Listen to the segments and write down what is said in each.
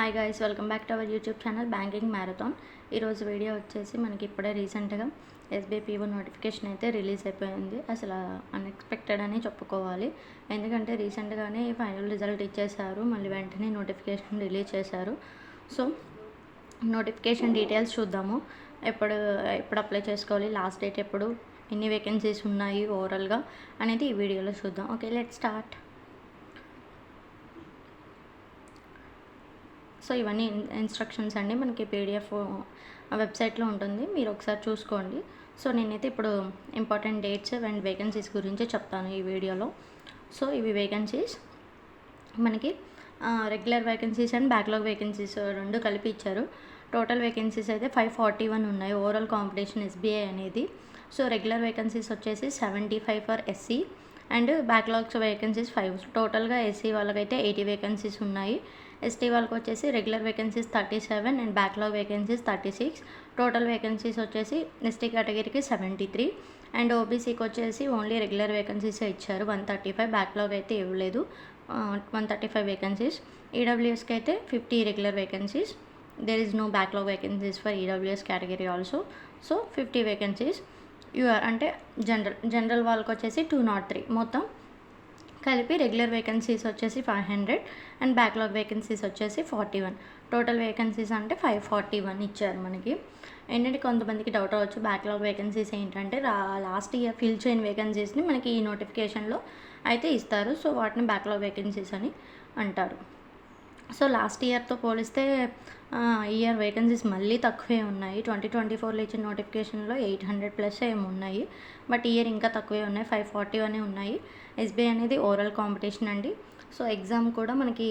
Hi guys, welcome back to our YouTube channel banking marathon. ఈరోజు video వచ్చేసి మనకి ఇప్పుడే రీసెంట్గా ఎస్బీఐ పీఓ నోటిఫికేషన్ అయితే రిలీజ్ అయిపోయింది. అసలు అన్ఎక్స్పెక్టెడ్ అని చెప్పుకోవాలి. ఎందుకంటే రీసెంట్గానే ఫైనల్ రిజల్ట్ ఇచ్చేశారు, మళ్ళీ వెంటనే నోటిఫికేషన్ రిలీజ్ చేశారు. సో నోటిఫికేషన్ డీటెయిల్స్ చూద్దాము. ఎప్పుడు అప్లై చేసుకోవాలి, లాస్ట్ డేట్ ఎప్పుడు, ఎన్ని వేకెన్సీస్ ఉన్నాయి ఓవరాల్గా అనేది ఈ వీడియోలో చూద్దాం. Okay, let's start. సో ఇవన్నీ ఇన్స్ట్రక్షన్స్ అండి, మనకి పీడిఎఫ్ వెబ్సైట్లో ఉంటుంది, మీరు ఒకసారి చూసుకోండి. సో నేనైతే ఇప్పుడు ఇంపార్టెంట్ డేట్స్ అండ్ వేకెన్సీస్ గురించి చెప్తాను ఈ వీడియోలో. సో ఇవి వేకెన్సీస్ మనకి regular vacancies and backlog vacancies రెండు కలిపి ఇచ్చారు. టోటల్ వేకెన్సీస్ అయితే 541 ఉన్నాయి. ఓవరాల్ కాంపిటీషన్ ఎస్బీఐ అనేది. సో రెగ్యులర్ వేకెన్సీస్ వచ్చేసి 75 for SC and backlogs vacancies 5. టోటల్గా ఎస్సీ వాళ్ళకైతే 80 వేకెన్సీస్ ఉన్నాయి. ఎస్టీ వాళ్ళకి వచ్చేసి regular vacancies 37 and backlog vacancies 36. Total vacancies వచ్చేసి ఎస్టీ కేటగిరీకి 73 అండ్ ఓబీసీకి వచ్చేసి ఓన్లీ రెగ్యులర్ వేకెన్సీసే ఇచ్చారు 135. బ్యాక్లాగ్ అయితే ఇవ్వలేదు, 135 వేకెన్సీస్. ఈడబ్ల్యూఎస్కి అయితే 50 regular vacancies. There is no backlog vacancies for EWS category also. So 50 vacancies. UR అంటే జనరల్ వాళ్ళకి వచ్చేసి 203. మొత్తం కలిపి రెగ్యులర్ వేకెన్సీస్ వచ్చేసి 500 అండ్ బ్యాక్లాగ్ వేకెన్సీస్ వచ్చేసి 41. టోటల్ వేకెన్సీస్ అంటే 541 ఇచ్చారు మనకి. ఏంటంటే కొంతమందికి డౌట్ అవ్వచ్చు, బ్యాక్లాగ్ వేకెన్సీస్ ఏంటంటే లాస్ట్ ఇయర్ ఫిల్ చేయని వేకెన్సీస్ని మనకి ఈ నోటిఫికేషన్లో అయితే ఇస్తారు. సో వాటిని బ్యాక్లాగ్ వేకెన్సీస్ అని అంటారు. సో లాస్ట్ ఇయర్తో పోలిస్తే ఇయర్ వేకెన్సీస్ మళ్ళీ తక్కువే ఉన్నాయి. 2024లో ఇచ్చిన నోటిఫికేషన్లో 800+ ఏమి ఉన్నాయి, బట్ ఇయర్ ఇంకా తక్కువే ఉన్నాయి, 541 ఉన్నాయి. ఎస్బీఐ అనేది ఓవరాల్ కాంపిటీషన్ అండి. సో ఎగ్జామ్ కూడా మనకి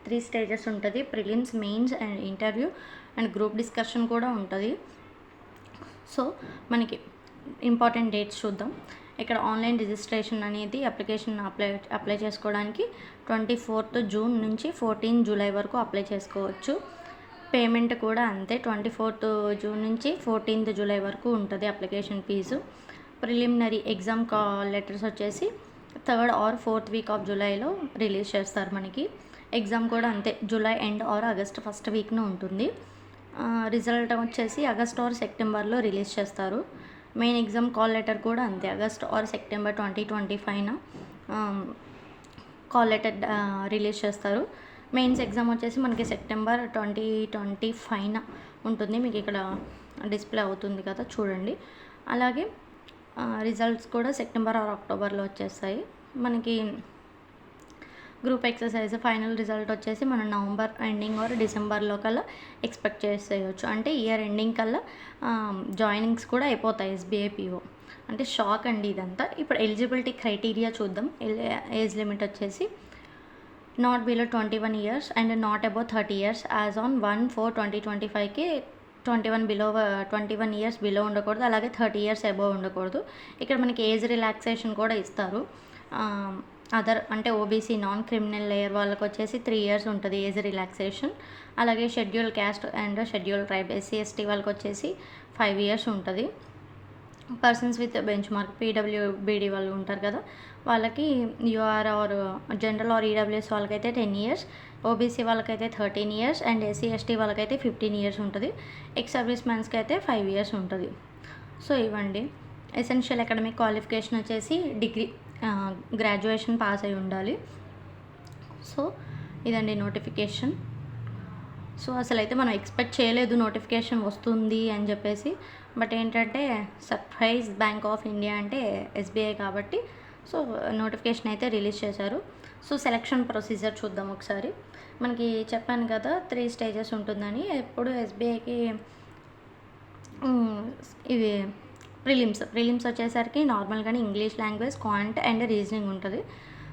3 స్టేజెస్ ఉంటుంది. Prelims, mains and interview and group discussion కూడా ఉంటుంది. సో మనకి ఇంపార్టెంట్ డేట్స్ చూద్దాం. ఇక్కడ ఆన్లైన్ రిజిస్ట్రేషన్ అనేది అప్లికేషన్ అప్లై చేసుకోవడానికి 24th జూన్ నుంచి 14 జూలై వరకు అప్లై చేసుకోవచ్చు. పేమెంట్ కూడా అంతే, 24th జూన్ నుంచి 14th జూలై వరకు ఉంటుంది application fee. Preliminary exam letters వచ్చేసి 3rd or 4th week of జూలైలో రిలీజ్ చేస్తారు మనకి. ఎగ్జామ్ కూడా అంతే, July end or August first వీక్న ఉంటుంది. రిజల్ట్ వచ్చేసి ఆగస్ట్ ఆర్ సెప్టెంబర్లో రిలీజ్ చేస్తారు. మెయిన్ ఎగ్జామ్ కాల్ లెటర్ కూడా అంతే, August or September 2025 call letter release చేస్తారు. మెయిన్స్ ఎగ్జామ్ వచ్చేసి మనకి సెప్టెంబర్ 2025 ఉంటుంది. మీకు ఇక్కడ డిస్ప్లే అవుతుంది కదా, చూడండి. అలాగే రిజల్ట్స్ కూడా సెప్టెంబర్ ఆర్ అక్టోబర్లో వచ్చేస్తాయి మనకి. గ్రూప్ ఎక్సర్సైజ్ ఫైనల్ రిజల్ట్ వచ్చేసి మనం నవంబర్ ఎండింగ్ ఆర్ డిసెంబర్లో కల్లా ఎక్స్పెక్ట్ చేసేయచ్చు. అంటే ఇయర్ ఎండింగ్ కల్లా జాయినింగ్స్ కూడా అయిపోతాయి ఎస్బీఐ పీఓ. అంటే షాక్ అండి ఇదంతా. ఇప్పుడు ఎలిజిబిలిటీ క్రైటీరియా చూద్దాం. ఏజ్ లిమిట్ వచ్చేసి not below 21 years and not above 30 years. As on 1/4/2025కి 21 years బిలో ఉండకూడదు, అలాగే 30 years అబోవ్ ఉండకూడదు. ఇక్కడ మనకి ఏజ్ రిలాక్సేషన్ కూడా ఇస్తారు. అదర్ అంటే ఓబీసీ నాన్ క్రిమినల్ లేయర్ వాళ్ళకి వచ్చేసి 3 years ఉంటుంది ఏజ్ రిలాక్సేషన్. అలాగే schedule caste and schedule tribe SC ST వాళ్ళకి వచ్చేసి 5 years ఉంటుంది. Persons with benchmark PWBD వాళ్ళు ఉంటారు కదా, వాళ్ళకి UR or general or EWS వాళ్ళకైతే 10 years, ఓబీసీ వాళ్ళకైతే 13 years అండ్ ఎస్సీ ఎస్టీ వాళ్ళకైతే 15 years ఉంటుంది. ఎక్స్ సర్వీస్ మ్యాన్స్కి అయితే 5 years ఉంటుంది. సో ఇవ్వండి. ఎసెన్షియల్ అకాడమిక్ క్వాలిఫికేషన్ వచ్చేసి డిగ్రీ, గ్రాడ్యుయేషన్ పాస్ అయి ఉండాలి. సో ఇదండి నోటిఫికేషన్. సో అసలు అయితే మనం ఎక్స్పెక్ట్ చేయలేదు నోటిఫికేషన్ వస్తుంది అని చెప్పేసి, బట్ ఏంటంటే సర్ప్రైజ్ బ్యాంక్ ఆఫ్ ఇండియా అంటే ఎస్బీఐ కాబట్టి సో నోటిఫికేషన్ అయితే రిలీజ్ చేశారు. సో సెలక్షన్ ప్రొసీజర్ చూద్దాం ఒకసారి. మనకి చెప్పాను కదా 3 stages ఉంటుందని. ఎప్పుడు ఎస్బీఐకి ఇవి ప్రిలిమ్స్ వచ్చేసరికి నార్మల్గానే English language, quant and reasoning ఉంటుంది.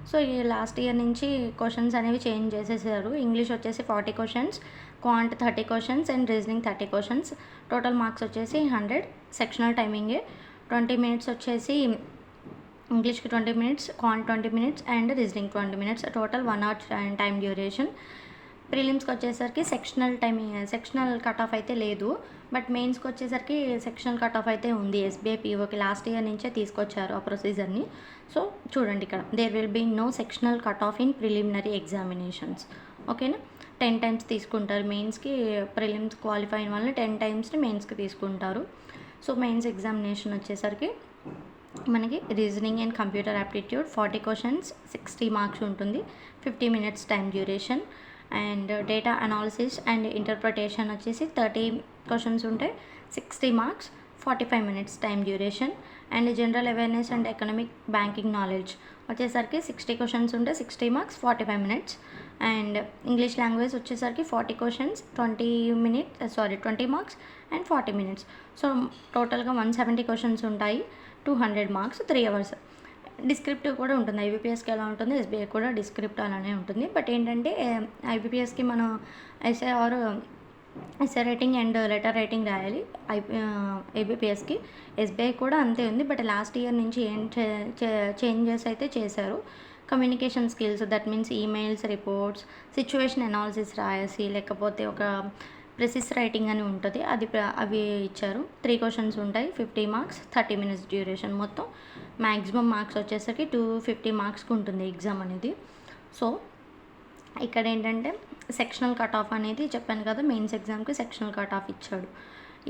సో ఈ లాస్ట్ ఇయర్ నుంచి క్వశ్చన్స్ అనేవి చేంజ్ చేసేసారు. ఇంగ్లీష్ వచ్చేసి 40 questions, quant 30 questions and reasoning 30 questions. Total marks వచ్చేసి 100. సెక్షనల్ టైమింగే 20 minutes వచ్చేసి ఇంగ్లీష్కి 20 minutes, quant 20 minutes and reasoning 20 minutes. Total 1 hour time duration. ప్రిలిమ్స్కి వచ్చేసరికి సెక్షనల్ కట్ ఆఫ్ అయితే లేదు, బట్ మెయిన్స్కి వచ్చేసరికి సెక్షనల్ కట్ ఆఫ్ అయితే ఉంది. ఎస్బీఐ పీఓకి లాస్ట్ ఇయర్ నుంచే తీసుకొచ్చారు ఆ ప్రొసీజర్ని. సో చూడండి, ఇక్కడ there will be no sectional cut off in preliminary examinations. ఓకేనా. 10 టైమ్స్ తీసుకుంటారు. మెయిన్స్కి ప్రిలిమ్స్ క్వాలిఫై అయిన వాళ్ళని 10 టైమ్స్ని మెయిన్స్కి తీసుకుంటారు. సో మెయిన్స్ ఎగ్జామినేషన్ వచ్చేసరికి మనకి reasoning and computer aptitude 40 questions 60 marks ఉంటుంది. 50 minutes time duration. And data analysis and interpretation వచ్చేసి 30 క్వశ్చన్స్ ఉంటాయి, 60 marks, 45 minutes time duration. And general awareness and economic banking knowledge వచ్చేసరికి 60 క్వశ్చన్స్ ఉంటే 60 marks, 45 minutes. And English language వచ్చేసరికి 40 questions 20 marks and 40 minutes. So టోటల్గా 170 questions ఉంటాయి, 200 marks, 3 hours. Descriptive కూడా ఉంటుంది. ఐబీపీఎస్కి ఎలా ఉంటుంది, ఎస్బీఐ కూడా డిస్క్రిప్ట్ అలానే ఉంటుంది. బట్ ఏంటంటే ఐబీపీఎస్కి మనం essay writing and letter writing రాయాలి. ఏబీపీఎస్కి. ఎస్బీఐ కూడా అంతే ఉంది. బట్ లాస్ట్ ఇయర్ నుంచి ఏం చేంజెస్ అయితే చేశారు. Communication skills, that means emails, reports, situation analysis రాయాలి, లేకపోతే ఒక ప్రెసిస్ రైటింగ్ అని ఉంటుంది, అవి ఇచ్చారు. 3 క్వశ్చన్స్ ఉంటాయి, 50 మార్క్స్, 30 మినిట్స్ డ్యూరేషన్. మొత్తం మ్యాక్సిమం మార్క్స్ వచ్చేసరికి 250 మార్క్స్కి ఉంటుంది ఎగ్జామ్ అనేది. సో ఇక్కడ ఏంటంటే సెక్షనల్ కట్ ఆఫ్ అనేది చెప్పాను కదా, మెయిన్స్ ఎగ్జామ్కి సెక్షనల్ కట్ ఆఫ్ ఇచ్చాడు.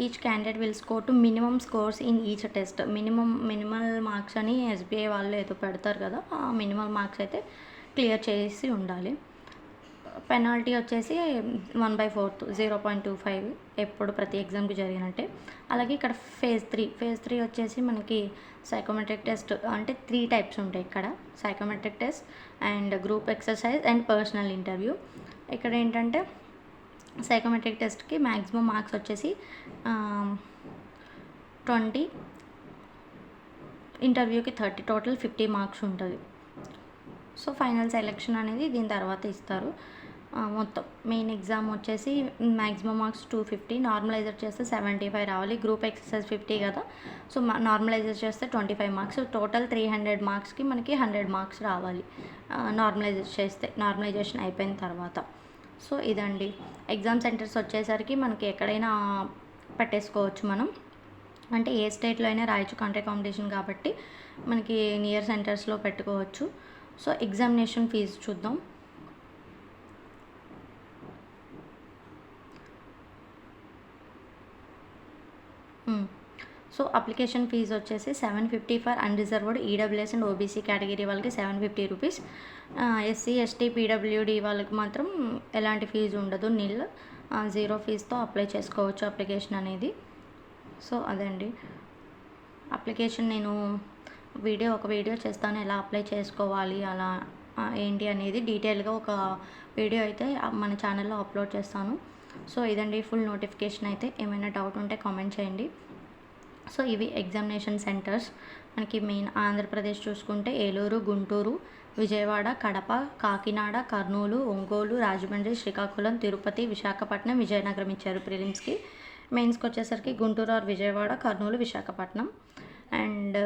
Each candidate will score to minimum scores in each test. Minimal marks అని ఎస్బీఐ వాళ్ళు ఏదో పెడతారు కదా, ఆ మినిమల్ మార్క్స్ అయితే క్లియర్ చేసి ఉండాలి. పెనాల్టీ వచ్చేసి 1/4 0.25 ఎప్పుడు ప్రతి ఎగ్జామ్కి జరిగినట్టే. అలాగే ఇక్కడ ఫేజ్ 3 వచ్చేసి మనకి సైకోమెట్రిక్ టెస్ట్, అంటే 3 టైప్స్ ఉంటాయి ఇక్కడ. Psychometric test and group exercise and personal interview. ఇక్కడ ఏంటంటే సైకోమెట్రిక్ టెస్ట్కి మ్యాక్సిమం మార్క్స్ వచ్చేసి 20, ఇంటర్వ్యూకి 30, టోటల్ 50 మార్క్స్ ఉంటుంది. సో ఫైనల్ సెలెక్షన్ అనేది దీని తర్వాత ఇస్తారు. మొత్తం మెయిన్ ఎగ్జామ్ వచ్చేసి మ్యాక్సిమం మార్క్స్ 250, నార్మలైజర్ చేస్తే 75 రావాలి. గ్రూప్ ఎక్సర్సైజ్ 50 కదా, సో నార్మలైజర్ చేస్తే 25 మార్క్స్. టోటల్ 300 మార్క్స్కి మనకి 100 మార్క్స్ రావాలి నార్మలైజేషన్ అయిపోయిన తర్వాత. సో ఇదండి ఎగ్జామ్ సెంటర్స్ వచ్చేసరికి మనకి ఎక్కడైనా పెట్టేసుకోవచ్చు మనం, అంటే ఏ స్టేట్లో అయినా రాయొచ్చు, కంట్రీ కాంపిటీషన్ కాబట్టి మనకి నియర్ సెంటర్స్లో పెట్టుకోవచ్చు. సో ఎగ్జామినేషన్ ఫీజు చూద్దాం. సో అప్లికేషన్ ఫీజు వచ్చేసి 750 for unreserved EWS and OBC category వాళ్ళకి 750 రూపీస్. ఎస్సీ ఎస్టీ పీడబ్ల్యూడి వాళ్ళకి మాత్రం ఎలాంటి ఫీజు ఉండదు, నిల్, 0 ఫీజుతో అప్లై చేసుకోవచ్చు అప్లికేషన్ అనేది. సో అదండి అప్లికేషన్. నేను ఒక వీడియో చేస్తాను ఎలా అప్లై చేసుకోవాలి అలా ఏంటి అనేది డీటెయిల్గా ఒక వీడియో అయితే మన ఛానల్లో అప్లోడ్ చేస్తాను. సో ఇదండి ఫుల్ నోటిఫికేషన్ అయితే. ఏమైనా డౌట్ ఉంటే కామెంట్ చేయండి. సో ఇవి ఎగ్జామినేషన్ సెంటర్స్ మనకి మెయిన్ ఆంధ్రప్రదేశ్ చూసుకుంటే ఏలూరు, గుంటూరు, విజయవాడ, కడప, కాకినాడ, కర్నూలు, ఒంగోలు, రాజమండ్రి, శ్రీకాకుళం, తిరుపతి, విశాఖపట్నం, విజయనగరం ఇచ్చారు ప్రిలిమ్స్కి. మెయిన్స్కి వచ్చేసరికి గుంటూరు ఆర్ విజయవాడ, కర్నూలు, విశాఖపట్నం. అండ్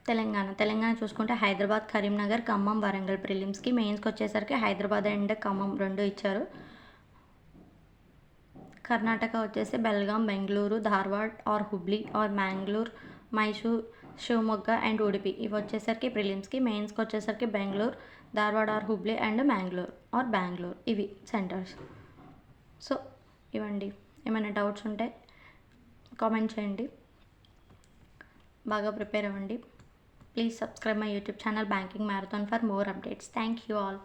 తెలంగాణ చూసుకుంటే హైదరాబాద్, కరీంనగర్, ఖమ్మం, వరంగల్ ప్రిలిమ్స్కి. మెయిన్స్కి వచ్చేసరికి హైదరాబాద్ అండ్ ఖమ్మం 2 ఇచ్చారు. కర్ణాటక వచ్చేసి Belgaum, Bengaluru, Dharwad or Hubli or Mangalore, Mysore, Shivamogga and Udupi ఇవి వచ్చేసరికి ప్రిలిమ్స్కి. మెయిన్స్కి వచ్చేసరికి బెంగళూరు, ధార్వాడ్ ఆర్ హుబ్లీ అండ్ బెంగళూరు ఇవి సెంటర్స్. సో ఇవ్వండి, ఏమైనా డౌట్స్ ఉంటే కామెంట్ చేయండి. బాగా ప్రిపేర్ అవ్వండి. Please subscribe my YouTube channel banking marathon for more updates. Thank you all.